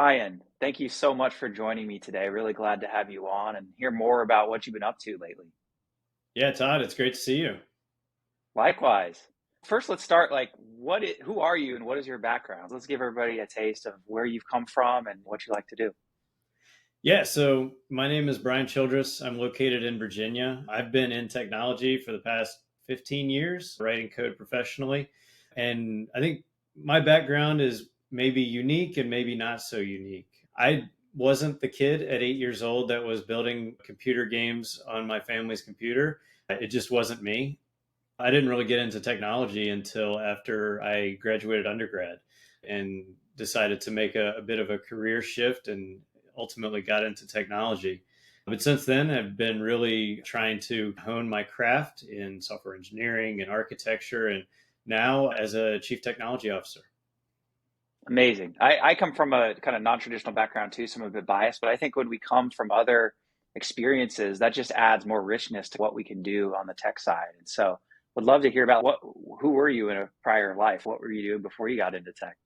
Brian, thank you so much for joining me today. Really glad to have you on and hear more about what you've been up to lately. Yeah, Todd, it's great to see you. Likewise. First, let's start who are you and what is your background? Let's give everybody a taste of where you've come from and what you like to do. Yeah, so my name is Brian Childress. I'm located in Virginia. I've been in technology for the past 15 years, writing code professionally. And I think my background is maybe unique and maybe not so unique. I wasn't the kid at 8 years old that was building computer games on my family's computer. It just wasn't me. I didn't really get into technology until after I graduated undergrad and decided to make a bit of a career shift and ultimately got into technology. But since then, I've been really trying to hone my craft in software engineering and architecture, and now as a chief technology officer. Amazing. I come from a kind of non-traditional background too, so I'm a bit biased, but I think when we come from other experiences, that just adds more richness to what we can do on the tech side. And so would love to hear about who were you in a prior life? What were you doing before you got into tech?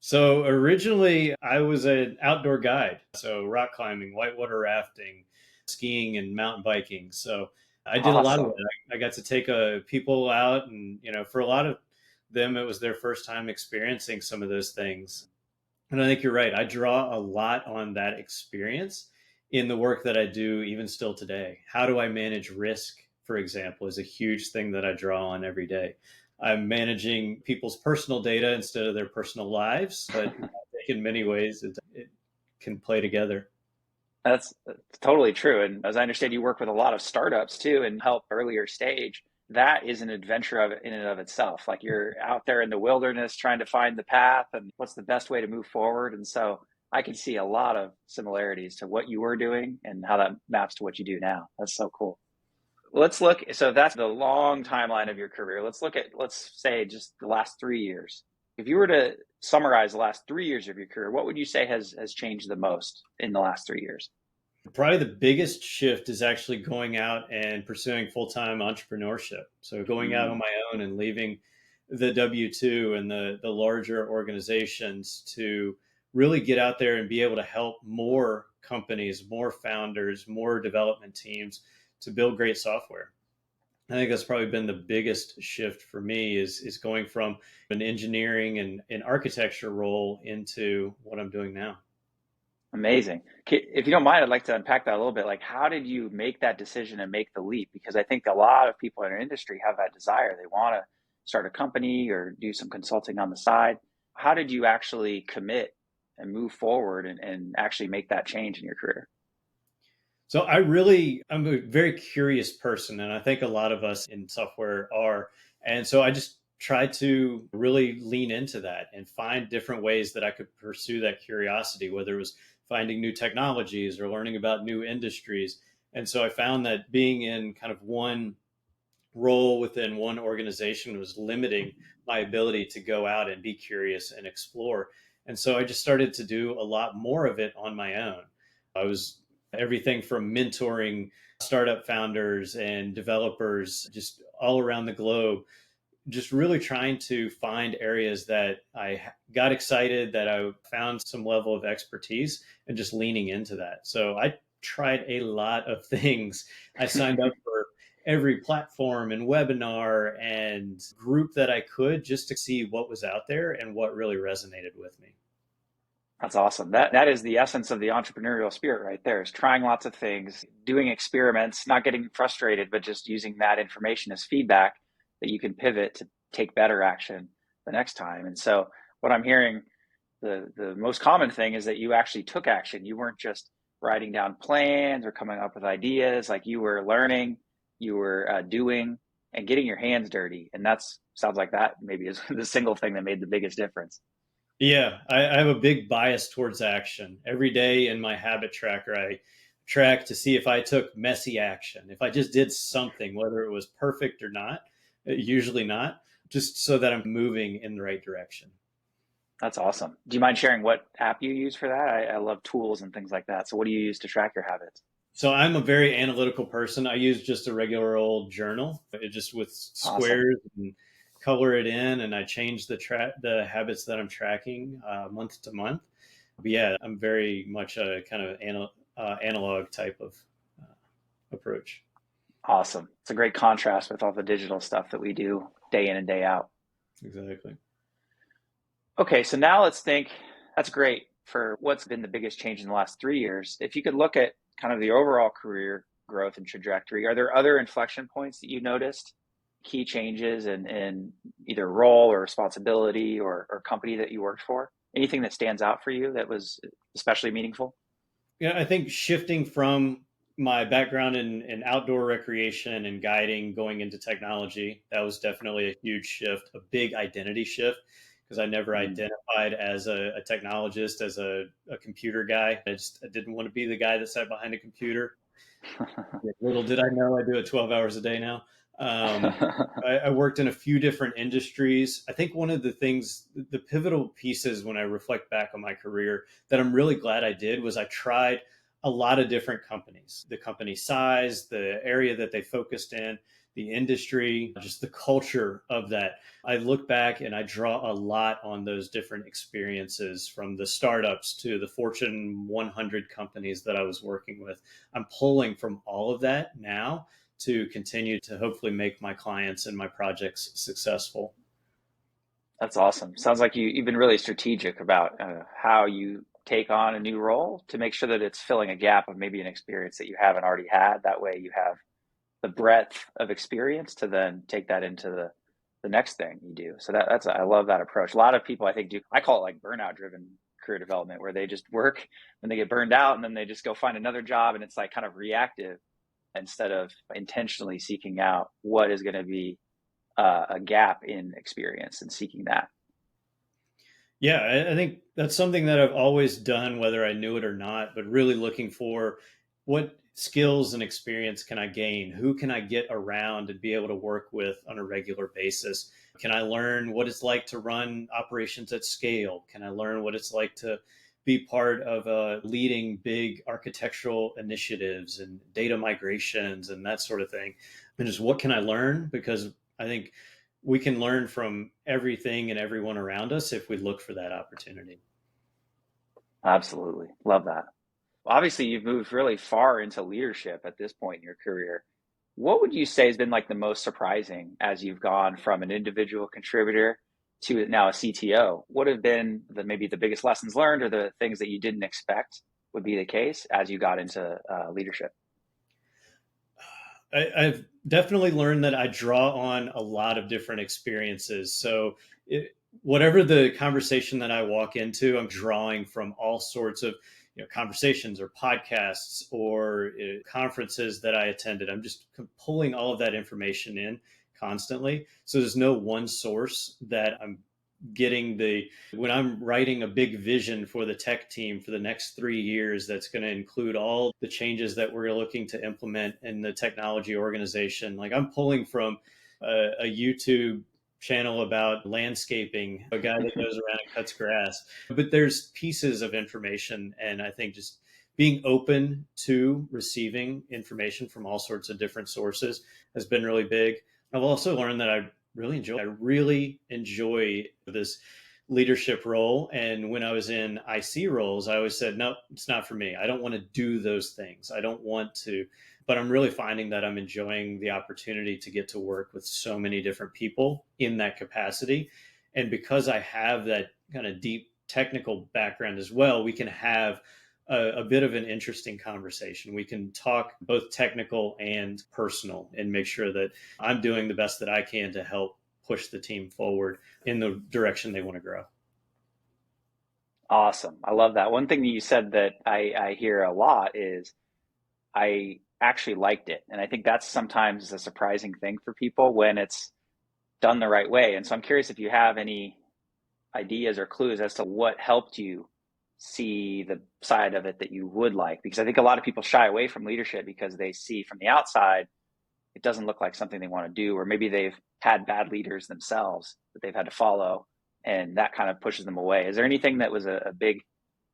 So originally, I was an outdoor guide, so rock climbing, whitewater rafting, skiing, and mountain biking. So I did a lot of Awesome. that. I got to take people out, and for a lot of them, it was their first time experiencing some of those things. And I think you're right. I draw a lot on that experience in the work that I do, even still today. How do I manage risk, for example, is a huge thing that I draw on every day. I'm managing people's personal data instead of their personal lives, but I think in many ways it can play together. That's totally true. And as I understand, you work with a lot of startups too and help earlier stage. That is an adventure in and of itself. Like you're out there in the wilderness trying to find the path and what's the best way to move forward. And so I can see a lot of similarities to what you were doing and how that maps to what you do now. That's so cool. Let's look. So that's the long timeline of your career. Let's say just the last 3 years. If you were to summarize the last 3 years of your career, what would you say has changed the most in the last 3 years? Probably the biggest shift is actually going out and pursuing full time entrepreneurship. So going out on Mm, my own and leaving the W 2 and the larger organizations to really get out there and be able to help more companies, more founders, more development teams to build great software. I think that's probably been the biggest shift for me is going from an engineering and an architecture role into what I'm doing now. amazing. If you don't mind, I'd like to unpack that a little bit. Like, how did you make that decision and make the leap? Because I think a lot of people in our industry have that desire. They want to start a company or do some consulting on the side. How did you actually commit and move forward and actually make that change in your career? So I'm a very curious person, and I think a lot of us in software are. And so I just try to really lean into that and find different ways that I could pursue that curiosity, whether it was finding new technologies or learning about new industries. And so I found that being in kind of one role within one organization was limiting my ability to go out and be curious and explore. And so I just started to do a lot more of it on my own. I was everything from mentoring startup founders and developers just all around the globe, just really trying to find areas that got excited, that I found some level of expertise, and just leaning into that. So I tried a lot of things. I signed up for every platform and webinar and group that I could just to see what was out there and what really resonated with me. That's awesome. That is the essence of the entrepreneurial spirit right there, is trying lots of things, doing experiments, not getting frustrated, but just using that information as feedback that you can pivot to take better action the next time. And so what I'm hearing, the most common thing is that you actually took action. You weren't just writing down plans or coming up with ideas, like you were learning, you were doing and getting your hands dirty. And that's sounds like that maybe is the single thing that made the biggest difference. Yeah, I have a big bias towards action. Every day in my habit tracker, I track to see if I took messy action, if I just did something, whether it was perfect or not, usually not, just so that I'm moving in the right direction. That's awesome. Do you mind sharing what app you use for that? I love tools and things like that. So what do you use to track your habits? So I'm a very analytical person. I use just a regular old journal, it just with Awesome. squares and color it in, and I change the habits that I'm tracking month to month. But yeah, I'm very much a kind of analog type of uh, approach. Awesome. It's a great contrast with all the digital stuff that we do day in and day out. Exactly. Okay, so now let's think that's great for what's been the biggest change in the last 3 years. If you could look at kind of the overall career growth and trajectory, are there other inflection points that you noticed, key changes in either role or responsibility or company that you worked for? Anything that stands out for you that was especially meaningful? Yeah, I think shifting from my background in outdoor recreation and guiding going into technology, that was definitely a huge shift, a big identity shift, because I never Mm. identified as a technologist, as a computer guy. I didn't want to be the guy that sat behind a computer. Yeah, little did I know I do it 12 hours a day now. I worked in a few different industries. I think one of the things, the pivotal pieces when I reflect back on my career that I'm really glad I did was I tried a lot of different companies, the company size, the area that they focused in, the industry, just the culture of that. I look back and I draw a lot on those different experiences from the startups to the Fortune 100 companies that I was working with. I'm pulling from all of that now to continue to hopefully make my clients and my projects successful. That's awesome. Sounds like you've been really strategic about how you take on a new role to make sure that it's filling a gap of maybe an experience that you haven't already had. That way you have the breadth of experience to then take that into the next thing you do. So that's I love that approach. A lot of people I think do I call it like burnout driven career development where they just work and they get burned out and then they just go find another job and it's like kind of reactive instead of intentionally seeking out what is going to be a gap in experience and seeking that. Yeah, I think that's something that I've always done, whether I knew it or not, but really looking for what skills and experience can I gain? Who can I get around and be able to work with on a regular basis? Can I learn what it's like to run operations at scale? Can I learn what it's like to be part of leading big architectural initiatives and data migrations and that sort of thing? And just what can I learn? Because I think we can learn from everything and everyone around us if we look for that opportunity. Absolutely. Love that. Obviously, you've moved really far into leadership at this point in your career. What would you say has been like the most surprising as you've gone from an individual contributor to now a CTO? What have been maybe the biggest lessons learned or the things that you didn't expect would be the case as you got into leadership? I've definitely learned that I draw on a lot of different experiences. So, whatever the conversation that I walk into, I'm drawing from all sorts of conversations or podcasts or conferences that I attended. I'm just pulling all of that information in constantly. So there's no one source that I'm getting the when I'm writing a big vision for the tech team for the next 3 years that's going to include all the changes that we're looking to implement in the technology organization. Like I'm pulling from a YouTube channel about landscaping, a guy that goes around and cuts grass. But there's pieces of information, and I think just being open to receiving information from all sorts of different sources has been really big. I've also learned that I really enjoy this leadership role. And when I was in IC roles, I always said, no, it's not for me. I don't want to do those things. I don't want to. But I'm really finding that I'm enjoying the opportunity to get to work with so many different people in that capacity. And because I have that kind of deep technical background as well, we can have a bit of an interesting conversation. We can talk both technical and personal and make sure that I'm doing the best that I can to help push the team forward in the direction they want to grow. Awesome. I love that. One thing that you said that I hear a lot is I actually liked it. And I think that's sometimes a surprising thing for people when it's done the right way. And so I'm curious if you have any ideas or clues as to what helped you see the side of it that you would like. Because I think a lot of people shy away from leadership because they see from the outside, it doesn't look like something they want to do, or maybe they've had bad leaders themselves that they've had to follow. And that kind of pushes them away. Is there anything that was a big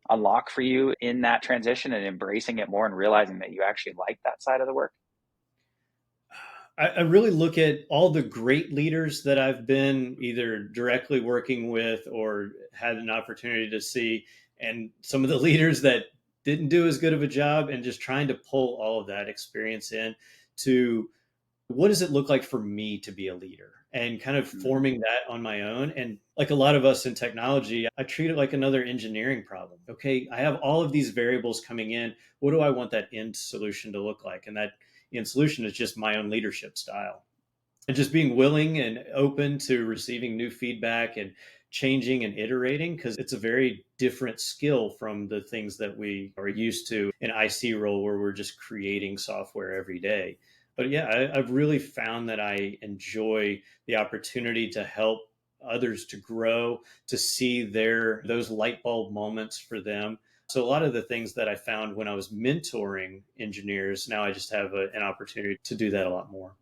unlock for you in that transition and embracing it more and realizing that you actually like that side of the work? I really look at all the great leaders that I've been either directly working with or had an opportunity to see. and some of the leaders that didn't do as good of a job, and just trying to pull all of that experience in to what does it look like for me to be a leader, and kind of Mm. forming that on my own. And like a lot of us in technology, I treat it like another engineering problem. Okay, I have all of these variables coming in. What do I want that end solution to look like? And that end solution is just my own leadership style, and just being willing and open to receiving new feedback and changing and iterating, because it's a very different skill from the things that we are used to in IC role, where we're just creating software every day. But yeah, I've really found that I enjoy the opportunity to help others to grow, to see their those light bulb moments for them. So a lot of the things that I found when I was mentoring engineers, now I just have an opportunity to do that a lot more.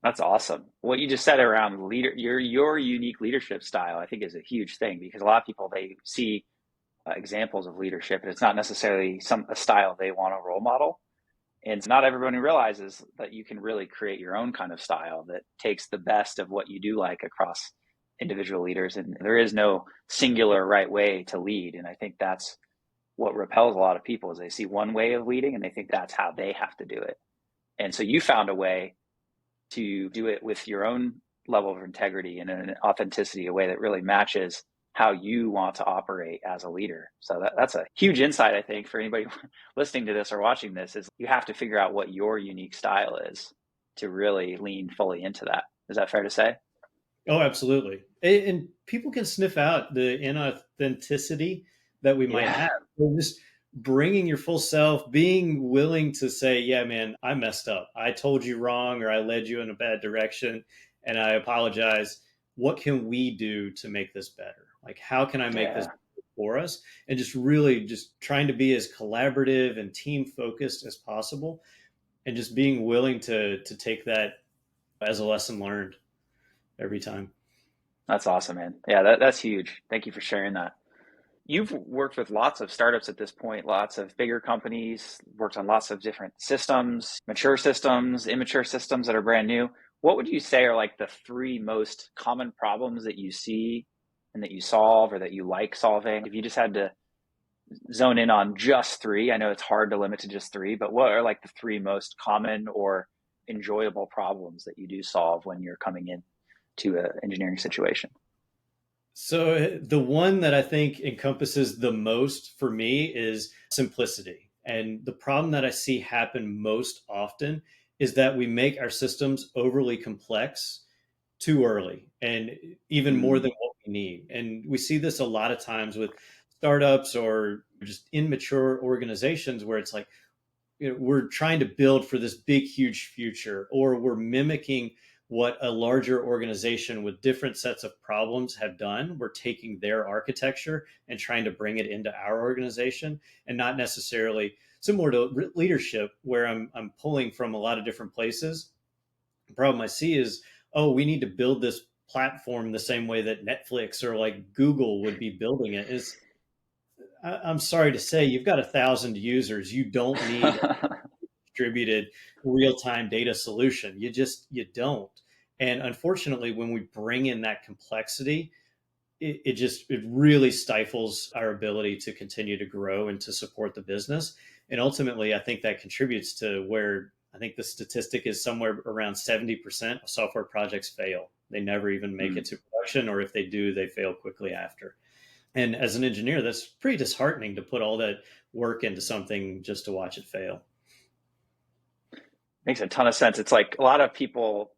That's awesome. What you just said around your unique leadership style, I think is a huge thing because a lot of people they see examples of leadership and it's not necessarily a style they want to role model. And not everyone realizes that you can really create your own kind of style that takes the best of what you do like across individual leaders. And there is no singular right way to lead. And I think that's what repels a lot of people is they see one way of leading and they think that's how they have to do it. And so you found a way to do it with your own level of integrity and an authenticity, a way that really matches how you want to operate as a leader. So that's a huge insight, I think, for anybody listening to this or watching this is you have to figure out what your unique style is to really lean fully into that. Is that fair to say? Oh, absolutely. And people can sniff out the inauthenticity that we might Yeah. have. So just bringing your full self, being willing to say, yeah, man, I messed up. I told you wrong, or I led you in a bad direction, and I apologize. What can we do to make this better? Like, how can I make this Yeah. better for us? And just really just trying to be as collaborative and team focused as possible, and just being willing to take that as a lesson learned every time. That's awesome, man. Yeah, that's huge. Thank you for sharing that. You've worked with lots of startups at this point, lots of bigger companies, worked on lots of different systems, mature systems, immature systems that are brand new. What would you say are like the three most common problems that you see and that you solve or that you like solving? If you just had to zone in on just three, I know it's hard to limit to just three, but what are like the three most common or enjoyable problems that you do solve when you're coming in to an engineering situation? So the one that I think encompasses the most for me is simplicity. And the problem that I see happen most often is that we make our systems overly complex too early, and even more Mm, than what we need. And we see this a lot of times with startups or just immature organizations, where it's like, we're trying to build for this big, huge future, or we're mimicking what a larger organization with different sets of problems have done. We're taking their architecture and trying to bring it into our organization, and not necessarily similar to leadership, where I'm pulling from a lot of different places. The problem I see is, oh, we need to build this platform the same way that Netflix or like Google would be building it. I'm sorry to say, you've got 1,000 users. You don't need distributed real-time data solution. You don't. And unfortunately, when we bring in that complexity, it really stifles our ability to continue to grow and to support the business. And ultimately, I think that contributes to where I think the statistic is somewhere around 70% of software projects fail. They never even make it mm. to production, or if they do, they fail quickly after. And as an engineer, that's pretty disheartening to put all that work into something just to watch it fail. Makes a ton of sense. It's like a lot of people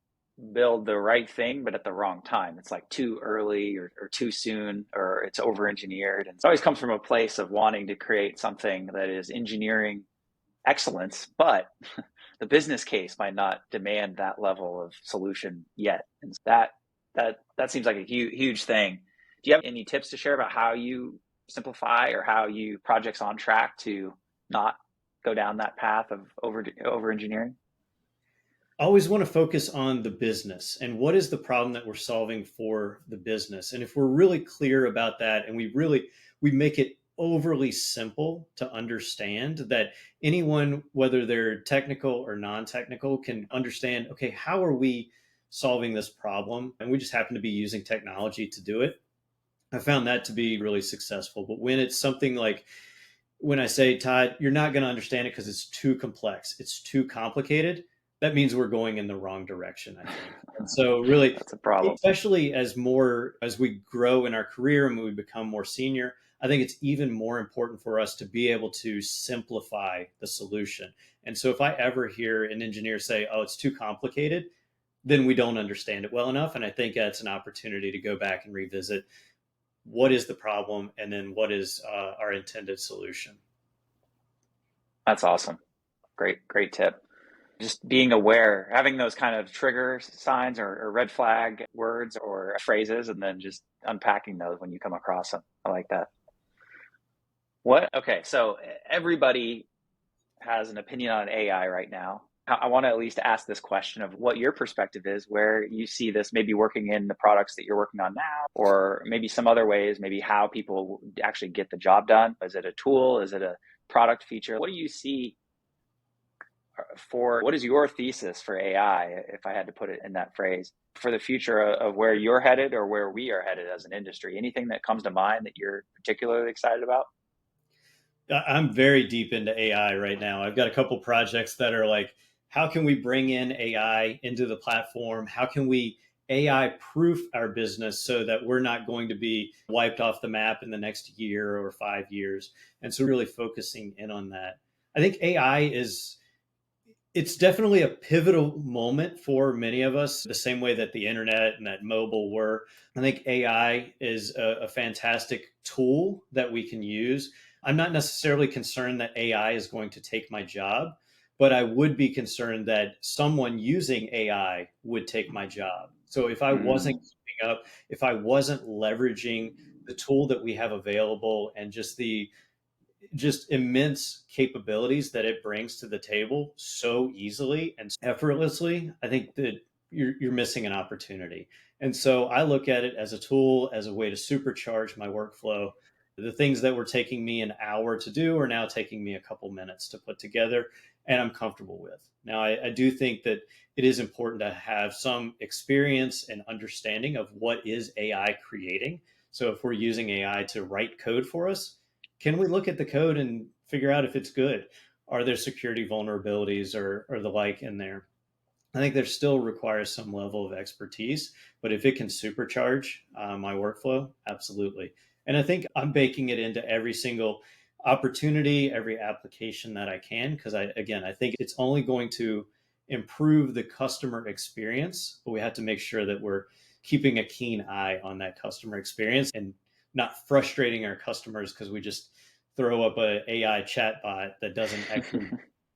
build the right thing, but at the wrong time. It's like too early or too soon, or it's over engineered. And it always comes from a place of wanting to create something that is engineering excellence, but the business case might not demand that level of solution yet. And that seems like a huge thing. Do you have any tips to share about how you simplify or how you projects on track to not go down that path of over engineering? Always want to focus on the business and what is the problem that we're solving for the business. And if we're really clear about that, and we make it overly simple to understand, that anyone, whether they're technical or non-technical, can understand, okay, how are we solving this problem? And we just happen to be using technology to do it. I found that to be really successful. But when it's something like, when I say, Todd, you're not going to understand it because it's too complex, it's too complicated, that means we're going in the wrong direction, I think. And so, really, That's a problem. especially as we grow in our career and we become more senior, I think it's even more important for us to be able to simplify the solution. And so, if I ever hear an engineer say, "Oh, it's too complicated," then we don't understand it well enough. And I think that's an opportunity to go back and revisit what is the problem and then what is our intended solution. That's awesome. Great tip. Just being aware, having those kind of trigger signs or red flag words or phrases, and then just unpacking those when you come across them. I like that. What? Okay, so everybody has an opinion on AI right now. I want to at least ask this question of what your perspective is, where you see this maybe working in the products that you're working on now, or maybe some other ways, maybe how people actually get the job done. Is it a tool? Is it a product feature? What do you see for what is your thesis for AI, if I had to put it in that phrase, for the future of where you're headed or where we are headed as an industry? Anything that comes to mind that you're particularly excited about? I'm very deep into AI right now. I've got a couple projects that are like, how can we bring in AI into the platform? How can we AI proof our business so that we're not going to be wiped off the map in the next year or 5 years? And so, really focusing in on that. I think AI is, it's definitely a pivotal moment for many of us, the same way that the internet and that mobile were. I think AI is a fantastic tool that we can use. I'm not necessarily concerned that AI is going to take my job, but I would be concerned that someone using AI would take my job. So if I wasn't Mm, keeping up, if I wasn't leveraging the tool that we have available and just immense capabilities that it brings to the table so easily and effortlessly, I think that you're missing an opportunity. And so I look at it as a tool, as a way to supercharge my workflow. The things that were taking me an hour to do are now taking me a couple minutes to put together, and I'm comfortable with. Now, I do think that it is important to have some experience and understanding of what is AI creating. So if we're using AI to write code for us, can we look at the code and figure out if it's good? Are there security vulnerabilities or the like in there? I think there still requires some level of expertise, but if it can supercharge my workflow, absolutely. And I think I'm baking it into every single opportunity, every application that I can, because I think it's only going to improve the customer experience, but we have to make sure that we're keeping a keen eye on that customer experience and not frustrating our customers because we just throw up a AI chatbot that doesn't actually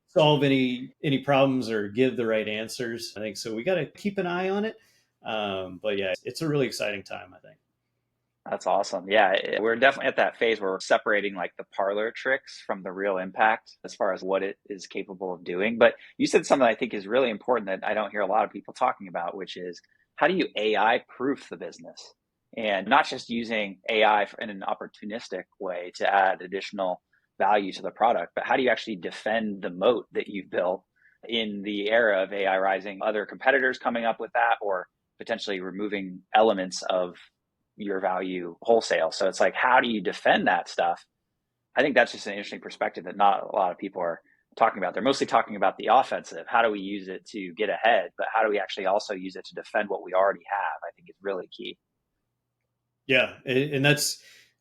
solve any problems or give the right answers. I think so. We got to keep an eye on it. But yeah, it's a really exciting time, I think. that's awesome. Yeah, we're definitely at that phase where we're separating like the parlor tricks from the real impact as far as what it is capable of doing. But you said something I think is really important that I don't hear a lot of people talking about, which is how do you AI proof the business? And not just using AI in an opportunistic way to add additional value to the product, but how do you actually defend the moat that you've built in the era of AI rising, other competitors coming up with that, or potentially removing elements of your value wholesale. So it's like, how do you defend that stuff? I think that's just an interesting perspective that not a lot of people are talking about. They're mostly talking about the offensive. How do we use it to get ahead? But how do we actually also use it to defend what we already have? I think is really key. Yeah, and that's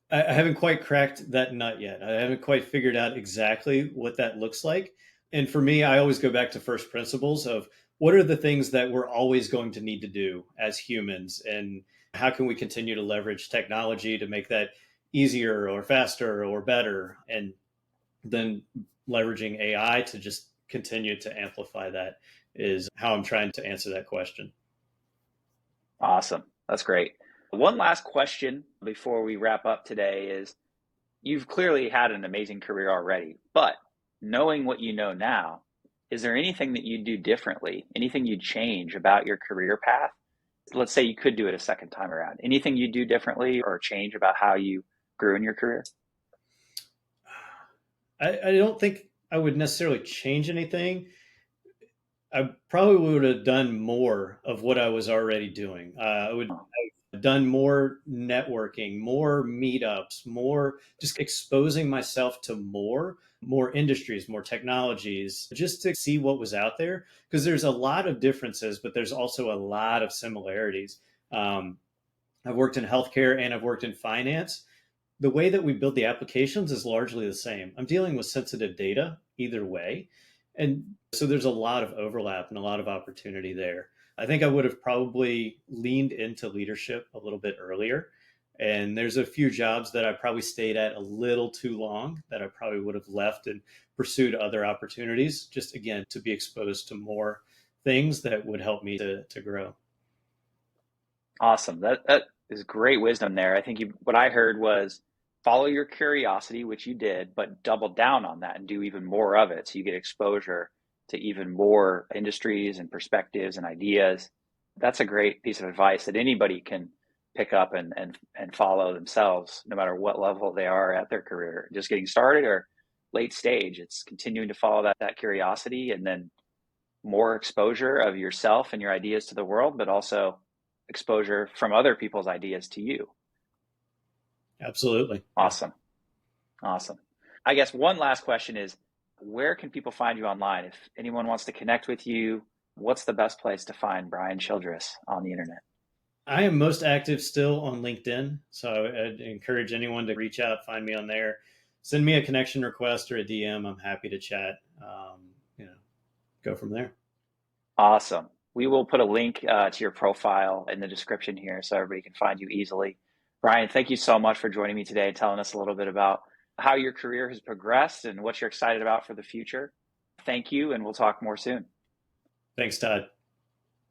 I haven't quite cracked that nut yet. I haven't quite figured out exactly what that looks like. And for me, I always go back to first principles of what are the things that we're always going to need to do as humans, and how can we continue to leverage technology to make that easier or faster or better, and then leveraging AI to just continue to amplify that is how I'm trying to answer that question. Awesome. That's great. One last question before we wrap up today is you've clearly had an amazing career already, but knowing what you know now, is there anything that you'd do differently? Anything you'd change about your career path? Let's say you could do it a second time around. Anything you'd do differently or change about how you grew in your career? I don't think I would necessarily change anything. I probably would have done more of what I was already doing. I would Oh, done more networking, more meetups, more just exposing myself to more industries, more technologies, just to see what was out there. Because there's a lot of differences, but there's also a lot of similarities. Um, I've worked in healthcare and I've worked in finance. The way that we build the applications is largely the same. I'm dealing with sensitive data either way. And so there's a lot of overlap and a lot of opportunity there. I think I would have probably leaned into leadership a little bit earlier. And there's a few jobs that I probably stayed at a little too long that I probably would have left and pursued other opportunities, just again, to be exposed to more things that would help me to grow. Awesome. That is great wisdom there. I think what I heard was follow your curiosity, which you did, but double down on that and do even more of it so you get exposure to even more industries and perspectives and ideas. That's a great piece of advice that anybody can pick up and follow themselves, no matter what level they are at their career, just getting started or late stage. It's continuing to follow that curiosity and then more exposure of yourself and your ideas to the world, but also exposure from other people's ideas to you. Absolutely. Yeah. Awesome. Awesome. I guess one last question is where can people find you online? If anyone wants to connect with you, what's the best place to find Brian Childress on the internet? I am most active still on LinkedIn. So I'd encourage anyone to reach out, find me on there, send me a connection request or a DM. I'm happy to chat. You know, go from there. Awesome. We will put a link to your profile in the description here so everybody can find you easily. Brian, thank you so much for joining me today, telling us a little bit about how your career has progressed and what you're excited about for the future. Thank you, and we'll talk more soon. Thanks, Todd.